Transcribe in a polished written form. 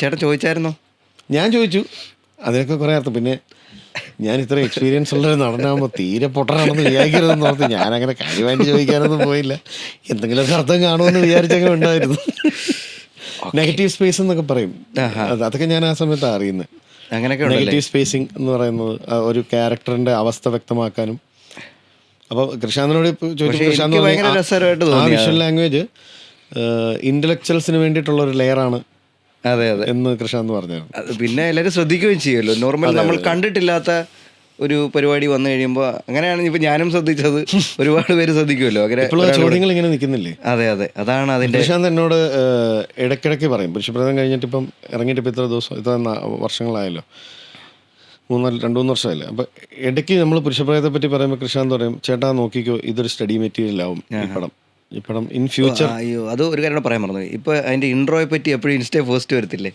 ചേട്ടൻ ചോദിച്ചായിരുന്നോ? ഞാൻ ചോദിച്ചു, അതിനൊക്കെ കുറേ അർത്ഥം. പിന്നെ ഞാൻ ഇത്ര എക്സ്പീരിയൻസ് ഉള്ളൊരു നടനാകുമ്പോൾ തീരെ പൊട്ടനാണെന്ന് വിചാരിക്കരുതെന്ന് ഓർത്ത് ഞാനങ്ങനെ കാര്യമായിട്ട് ചോദിക്കാനൊന്നും പോയില്ല. എന്തെങ്കിലുമൊക്കെ അർത്ഥം കാണുമെന്ന് വിചാരിച്ചൊക്കെ ഉണ്ടായിരുന്നു. നെഗറ്റീവ് സ്പേസ് എന്നൊക്കെ പറയും, അതൊക്കെ ഞാൻ ആ സമയത്താണ് അറിയുന്നത്. അങ്ങനെയൊക്കെ നെഗറ്റീവ് സ്പേസിങ് എന്ന് പറയുന്നത് ഒരു ക്യാരക്ടറിന്റെ അവസ്ഥ വ്യക്തമാക്കാനും. അപ്പോൾ കൃഷാന്തിനോട് ചോദിച്ചു, കൃഷാന്ത് ആ വിഷ്വൽ ലാംഗ്വേജ് ഇന്റലക്ച്വൽസിന് വേണ്ടിയിട്ടുള്ള ഒരു ലെയറാണ് അതെ അതെ എന്ന് കൃഷാന്ത് പറഞ്ഞായിരുന്നു. പിന്നെ എല്ലാവരും ശ്രദ്ധിക്കുകയും ചെയ്യുമല്ലോ. നോർമൽ നമ്മൾ കണ്ടിട്ടില്ലാത്ത ഒരു പരിപാടി വന്നു കഴിയുമ്പോൾ അങ്ങനെയാണ് ഇപ്പൊ ഞാനും ശ്രദ്ധിച്ചത്. ഒരുപാട് പേര് ശ്രദ്ധിക്കുമല്ലോ അങ്ങനെ ചോദ്യങ്ങൾ ഇങ്ങനെ നിൽക്കുന്നില്ലേ. അതെ അതെ, അതാണ് അതിന്റെ. കൃഷാന്ത് എന്നോട് ഇടയ്ക്കിടയ്ക്ക് പറയും, പുരുഷപ്രേതം കഴിഞ്ഞിട്ട് ഇപ്പം ഇറങ്ങിയിട്ട് ഇപ്പം ഇത്ര വർഷങ്ങളായല്ലോ, 2-3 വർഷമായില്ലേ. അപ്പം ഇടയ്ക്ക് നമ്മൾ പുരുഷപ്രേതത്തെ പറ്റി പറയുമ്പോൾ കൃഷാന്ത് പറയും, ചേട്ടാ നോക്കിക്കോ, ഇതൊരു സ്റ്റഡി മെറ്റീരിയൽ ആവും ഈ പടം ഇൻ ഫ്യൂച്ചർ. അയ്യോ, അത് ഒരു കാര്യം പറയാൻ മറന്നു. ഇപ്പൊ അതിന്റെ ഇൻട്രോയെ പറ്റി എപ്പോഴും ഇൻസ്റ്റേ ഫസ്റ്റ് വരത്തില്ലേ?